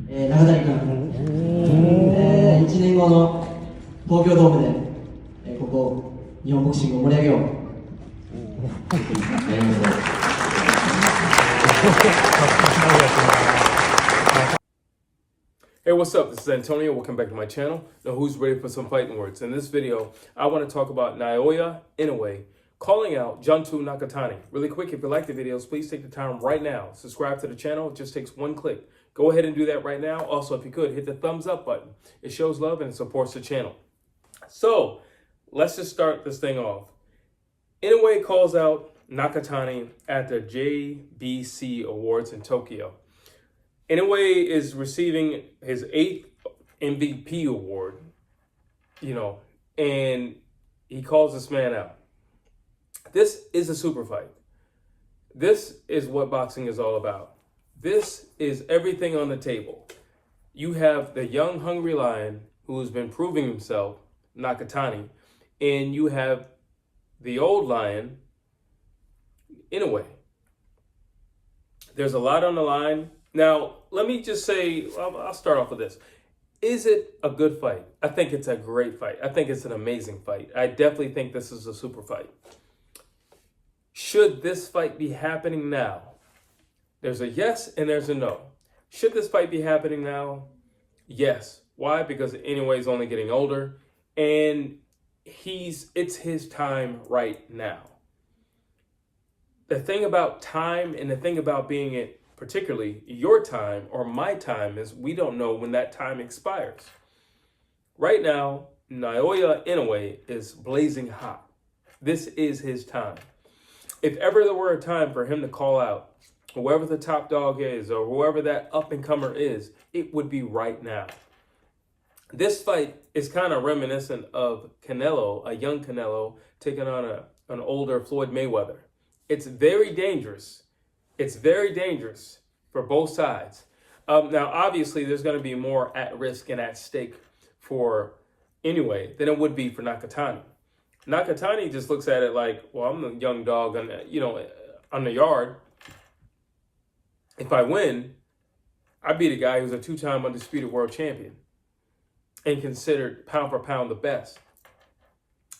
中谷君、1年後の東京ドームで、ここ日本ボクシングを盛り上げよう。Hey, what's up? This is Antonio. Welcome back to my channel. Now, who's ready for some fighting words? In this video, I want to talk about Naoya Inoue calling out Junto Nakatani. Really quick, if you like the videos, please take the time right now. Subscribe to the channel. It just takes one click. Go ahead and do that right now. Also, if you could, hit the thumbs up button. It shows love and it supports the channel. So, let's just start this thing off. Inoue calls out Nakatani at the JBC Awards in Tokyo. Inoue is receiving his 8th MVP award, and he calls this man out. This is a super fight. This is what boxing is all about. This is everything on the table. You have the young, hungry lion who has been proving himself, Nakatani, and you have the old lion, Inoue. There's a lot on the line. Now, let me just say, I'll start off with this. Is it a good fight? I think it's a great fight. I think it's an amazing fight. I definitely think this is a super fight. Should this fight be happening now? There's a yes and there's a no. Should this fight be happening now? Yes. Why? Because Inoue is only getting older and it's his time right now. The thing about time and the thing about being it, particularly your time or my time, is we don't know when that time expires. Right now, Naoya Inoue is blazing hot. This is his time. If ever there were a time for him to call out whoever the top dog is or whoever that up-and-comer is, it would be right now. This fight is kind of reminiscent of Canelo, a young Canelo, taking on an older Floyd Mayweather. It's very dangerous. It's very dangerous for both sides. Now, obviously, there's going to be more at risk and at stake for Inoue than it would be for Nakatani. Nakatani just looks at it like, well, I'm the young dog on the yard. If I win, I beat a guy who's a 2-time undisputed world champion and considered pound for pound the best.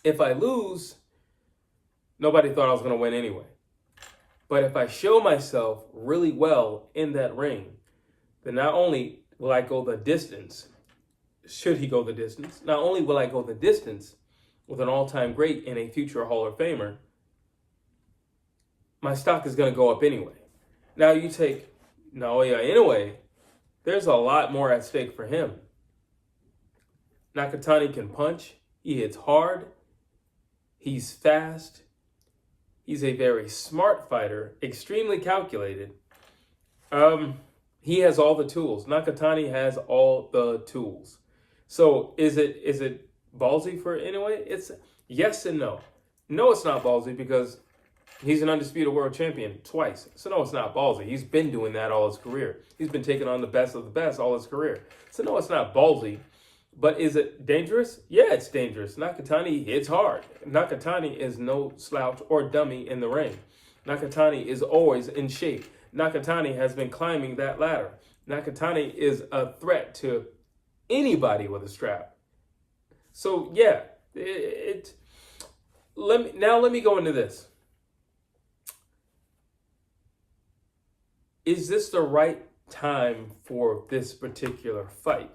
If I lose, nobody thought I was going to win anyway. But if I show myself really well in that ring, then not only will I go the distance, should he go the distance, not only will I go the distance with an all-time great and a future Hall of Famer, my stock is going to go up anyway. Now you take Naoya Inoue, there's a lot more at stake for him. Nakatani can punch, he hits hard, he's fast, he's a very smart fighter, extremely calculated. He has all the tools. Nakatani has all the tools. So is it ballsy for Inoue? It's yes and no. No, it's not ballsy because he's an undisputed world champion twice. So no, it's not ballsy. He's been doing that all his career. He's been taking on the best of the best all his career. So no, it's not ballsy. But is it dangerous? Yeah, it's dangerous. Nakatani hits hard. Nakatani is no slouch or dummy in the ring. Nakatani is always in shape. Nakatani has been climbing that ladder. Nakatani is a threat to anybody with a strap. So yeah, let me go into this. Is this the right time for this particular fight?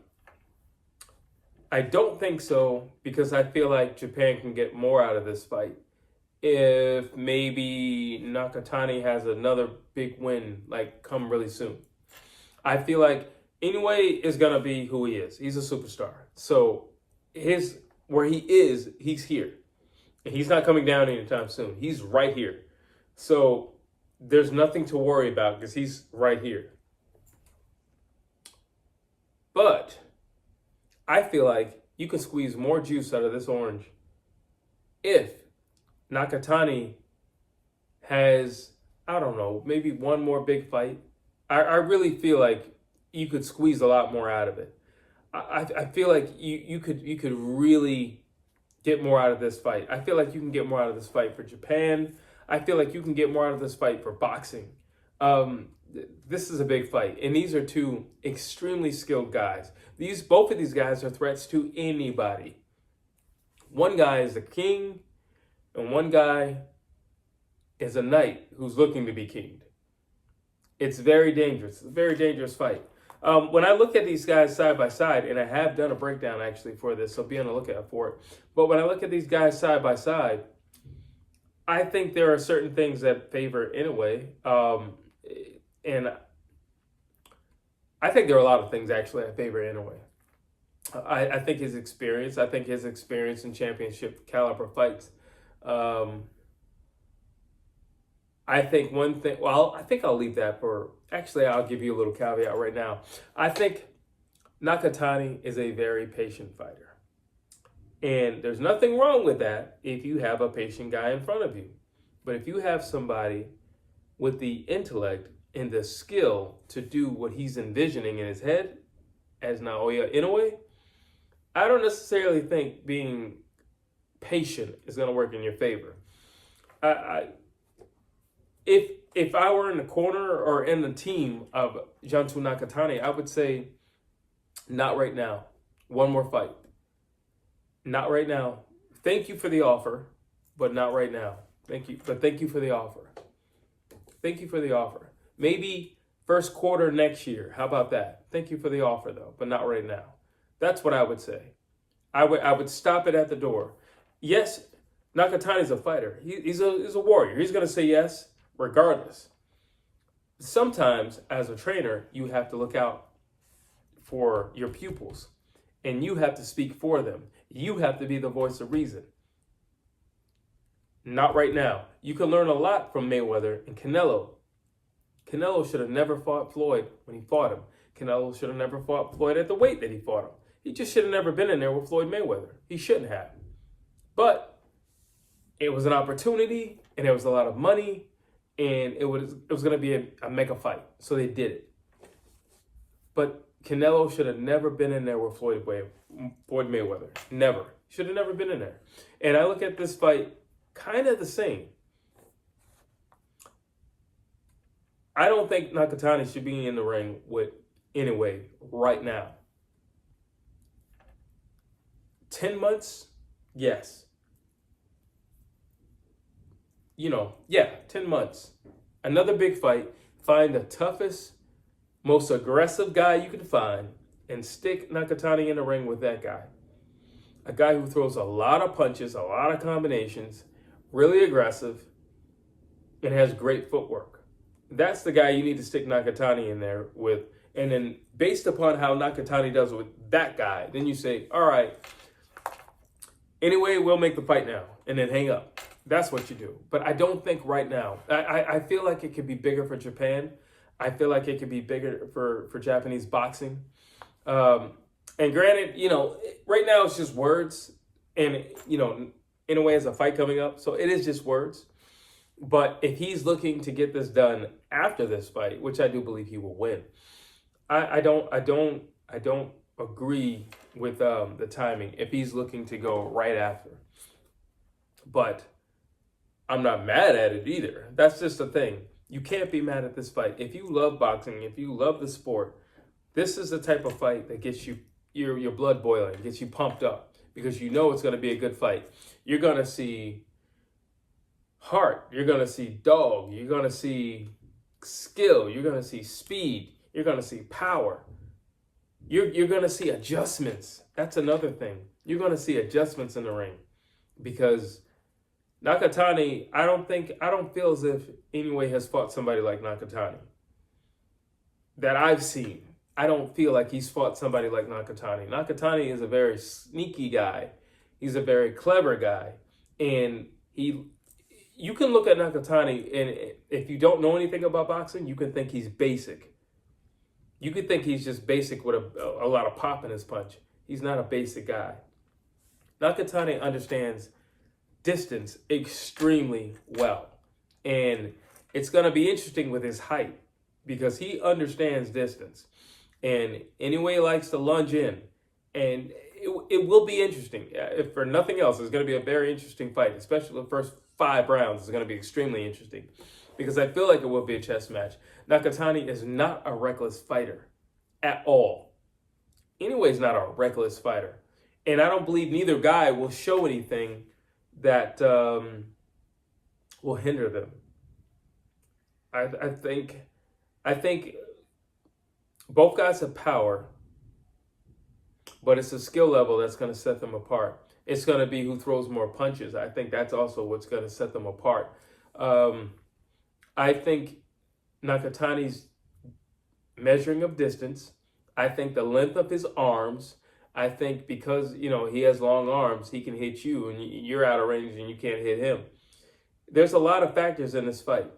I don't think so, because I feel like Japan can get more out of this fight if maybe Nakatani has another big win, like, come really soon. I feel like Inoue is going to be who he is. He's a superstar. So where he is, he's here. And he's not coming down anytime soon. He's right here. So there's nothing to worry about because he's right here. But I feel like you can squeeze more juice out of this orange if Nakatani has, I don't know, maybe one more big fight. I really feel like you could squeeze a lot more out of it. I feel like you could really get more out of this fight. I feel like you can get more out of this fight for Japan. I feel like you can get more out of this fight for boxing. this is a big fight, and these are two extremely skilled guys. Both of these guys are threats to anybody. One guy is the king, and one guy is a knight who's looking to be kinged. It's very dangerous. It's a very dangerous fight. When I look at these guys side by side, and I have done a breakdown actually for this, so be on the lookout for it. But when I look at these guys side by side, I think there are certain things that favor Inoue. And I think there are a lot of things actually that favor Inoue. I think his experience. I think his experience in championship caliber fights. I think one thing, well, I think I'll leave that for, actually, I'll give you a little caveat right now. I think Nakatani is a very patient fighter. And there's nothing wrong with that if you have a patient guy in front of you. But if you have somebody with the intellect and the skill to do what he's envisioning in his head as Naoya Inoue, I don't necessarily think being patient is going to work in your favor. If I were in the corner or in the team of Junto Nakatani, I would say, not right now. One more fight. Not right now. Thank you for the offer, but not right now. Thank you, but thank you for the offer. Thank you for the offer. Maybe first quarter next year. How about that? Thank you for the offer, though, but not right now. That's what I would say. I would stop it at the door. Yes, Nakatani's a fighter. He's a warrior. He's going to say yes regardless. Sometimes, as a trainer, you have to look out for your pupils, and you have to speak for them. You have to be the voice of reason. Not right now. You can learn a lot from Mayweather and Canelo. Canelo should have never fought Floyd when he fought him. Canelo should have never fought Floyd at the weight that he fought him. He just should have never been in there with Floyd Mayweather. He shouldn't have. But it was an opportunity, and there was a lot of money, and it was going to be a mega fight. So they did it. But Canelo should have never been in there with Floyd Mayweather. Never. Should have never been in there. And I look at this fight kind of the same. I don't think Nakatani should be in the ring with Inoue right now. 10 months? Yes. 10 months. Another big fight. Find the toughest, most aggressive guy you can find and stick Nakatani in the ring with that guy. A guy who throws a lot of punches, a lot of combinations, really aggressive, and has great footwork. That's the guy you need to stick Nakatani in there with. And then based upon how Nakatani does with that guy, then you say, all right, anyway, we'll make the fight now, and then hang up. That's what you do. But I don't think right now. I feel like it could be bigger for Japan. I feel like it could be bigger for Japanese boxing. And granted, right now it's just words. And, Inoue has a fight coming up. So it is just words. But if he's looking to get this done after this fight, which I do believe he will win, I don't agree with the timing if he's looking to go right after. But I'm not mad at it either. That's just the thing. You can't be mad at this fight. If you love boxing, if you love the sport, this is the type of fight that gets you your blood boiling, gets you pumped up, because you know it's going to be a good fight. You're going to see heart. You're going to see dog. You're going to see skill. You're going to see speed. You're going to see power. You're going to see adjustments. That's another thing. You're going to see adjustments in the ring, because Nakatani, I don't feel as if Inoue has fought somebody like Nakatani that I've seen. I don't feel like he's fought somebody like Nakatani. Nakatani is a very sneaky guy. He's a very clever guy. And you can look at Nakatani, and if you don't know anything about boxing, you can think he's basic. You could think he's just basic with a lot of pop in his punch. He's not a basic guy. Nakatani understands distance extremely well. And it's going to be interesting with his height, because he understands distance. And Inoue likes to lunge in. And it will be interesting. If for nothing else, it's going to be a very interesting fight, especially the first 5 rounds is going to be extremely interesting, because I feel like it will be a chess match. Nakatani is not a reckless fighter at all. Inoue's not a reckless fighter. And I don't believe neither guy will show anything that will hinder them. I think both guys have power, but it's a skill level that's going to set them apart. It's going to be who throws more punches. I think that's also what's going to set them apart. I think Nakatani's measuring of distance. I think the length of his arms. I think because, he has long arms, he can hit you and you're out of range and you can't hit him. There's a lot of factors in this fight,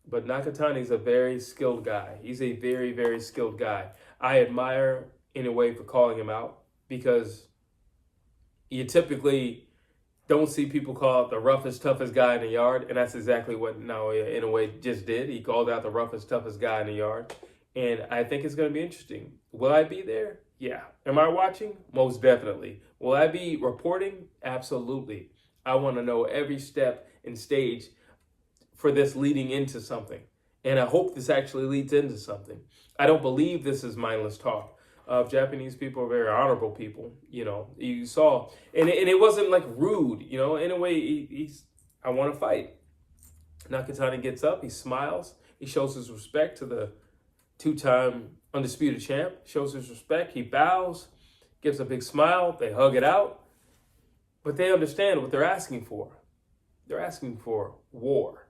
but Nakatani's a very skilled guy. He's a very, very skilled guy. I admire Inoue for calling him out, because you typically don't see people call out the roughest, toughest guy in the yard, and that's exactly what Naoya Inoue just did. He called out the roughest, toughest guy in the yard, and I think it's going to be interesting. Will I be there? Yeah. Am I watching? Most definitely. Will I be reporting? Absolutely. I want to know every step and stage for this leading into something, and I hope this actually leads into something. I don't believe this is mindless talk. Japanese people are very honorable people, you saw, and it wasn't like rude, in a way. I want to fight. Nakatani gets up, he smiles, he shows his respect to the two-time undisputed champ, shows his respect, he bows, gives a big smile, they hug it out, but they understand what they're asking for. They're asking for war,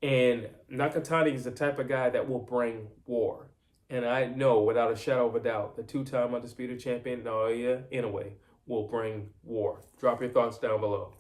and Nakatani is the type of guy that will bring war. And I know without a shadow of a doubt, the two-time undisputed champion, Naoya Inoue, will bring war. Drop your thoughts down below.